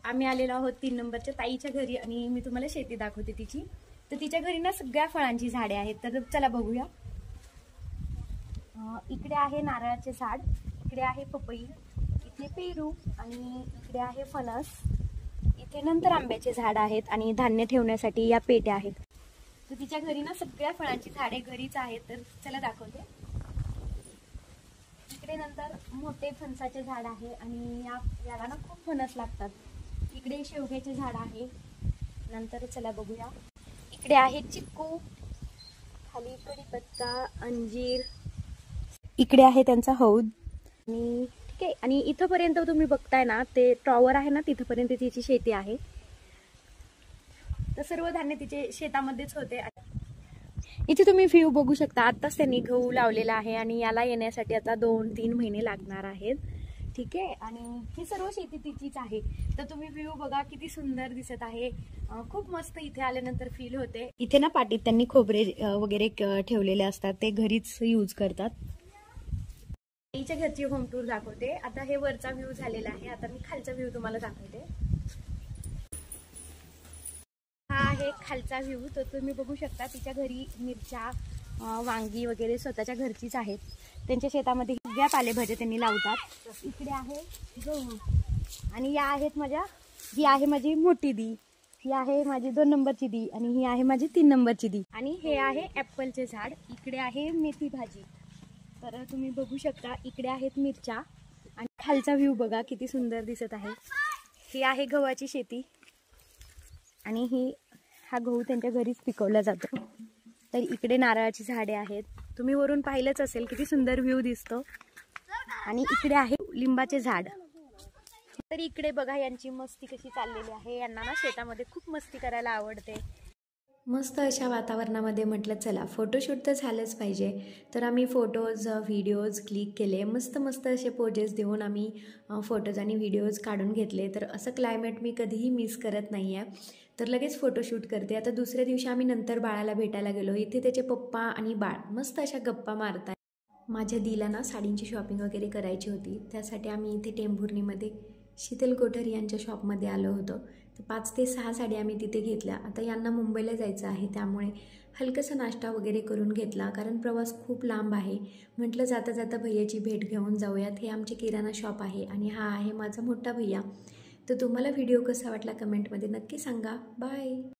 आम्ही आलेलो आहोत 3 नंबरच्या ताईच्या घरी आणि मी तुम्हाला शेती दाखवते तिची। तर तिच्या घरी ना सगळ्या फळांची झाडे आहेत, तर चला बघूया। इकडे आहे नारळाचे झाड, इकडे आहे पपई, इथे पेरू आणि इकडे आहे फणस, इथे नंतर आंब्याचे झाड आहेत आणि धान्य ठेवण्यासाठी या पेट्या आहेत। तर तिच्या घरी ना सगळ्या फळांची झाडे घरीच आहेत, तर चला दाखवते। इकडे नंतर मोठे फणसाचे झाड आहे आणि याला ना खूप फणस लागतात। इकडे शेवग्याचे झाड आहे, नंतर चला बघूया। इकडे आहे चिक्कू, खाली कढीपत्ता, अंजीर, इकडे आहे त्यांचा हौद आणि ठीक आहे। आणि इथपर्यंत तुम्ही बघताय ना ते टॉवर आहे ना, तिथपर्यंत तिची शेती आहे। तर सर्व धान्य तिचे शेतामध्येच होते। इथे तुम्ही व्ह्यू बघू शकता। आताच त्यांनी गहू लावलेला आहे आणि याला येण्यासाठी आता 2-3 महिने लागणार आहेत, ठीक आहे। आणि ही सर्व शेती तिचीच आहे। तर तुम्ही व्ह्यू बघा, किती सुंदर दिसत आहे, खूप मस्त इथे आल्यानंतर फील होते। इथे ना पाटीत त्यांनी खोबरे वगैरे ठेवलेले असतात, ते घरीच यूज करतात। आईच्या घरची होम टूर दाखवते। आता हे वरचा व्ह्यू झालेला आहे, आता मी खालचा व्ह्यू तुम्हाला दाखवते। हा आहे खालचा व्ह्यू। तर तुम्ही बघू शकता तिच्या घरी मिरच्या, वांगी वगैरे स्वतःच्या घरचीच आहेत। त्यांच्या शेतामध्ये सगळ्या पालेभाज्या त्यांनी लावतात। इकडे आहे गहू आणि या आहेत ही आहे माझी मोठी दी, ही आहे माझी 2 नंबरची दी आणि ही आहे माझी 3 नंबरची दी। आणि हे आहे ॲपलचे झाड, इकडे आहे मेथी भाजी। तर तुम्ही बघू शकता इकडे आहेत मिरच्या आणि खालचा व्ह्यू बघा किती सुंदर दिसत आहे। ही आहे गव्हाची शेती आणि हा गहू त्यांच्या घरीच पिकवला जातो। तर इकडे नारळाची झाडे आहेत, तुम्ही वरून पाहिलंच असेल किती सुंदर व्ह्यू दिसतो। आणि इकडे आहे लिंबाचे झाड। तर इकडे बघा यांची मस्ती कशी चाललेली आहे, यांना ना शेतामध्ये खूप मस्ती करायला आवडते। मस्त अशा वातावरणामध्ये म्हटलं चला फोटोशूट तर झालंच पाहिजे, तर आम्ही फोटोज व्हिडिओज क्लिक केले, मस्त मस्त असे पोजेस देऊन आम्ही फोटोज आणि व्हिडिओज काढून घेतले। तर असं क्लायमेट मी कधीही मिस करत नाही आहे, तर लगेच फोटोशूट करते। आता दुसऱ्या दिवशी आम्ही नंतर बाळाला भेटायला गेलो, इथे त्याचे पप्पा आणि बाळ मस्त अशा गप्पा मारतात। माझ्या दीला ना साडींची शॉपिंग वगैरे करायची होती, त्यासाठी आम्ही इथे टेंभुर्णीमध्ये शीतल कोठारी यांच्या शॉपमध्ये आलो होतो। तर 5 ते 6 साड्या आम्ही तिथे घेतल्या। आता यांना मुंबईला जायचं आहे, त्यामुळे हलकंसं नाश्ता वगैरे करून घेतला, कारण प्रवास खूप लांब आहे। म्हटलं जाता जाता भैयाची भेट घेऊन जाऊयात। हे आमचे किराणा शॉप आहे आणि हा आहे माझा मोठा भैया। तर तुम्हाला व्हिडिओ कसा वाटला कमेंटमध्ये नक्की सांगा। बाय।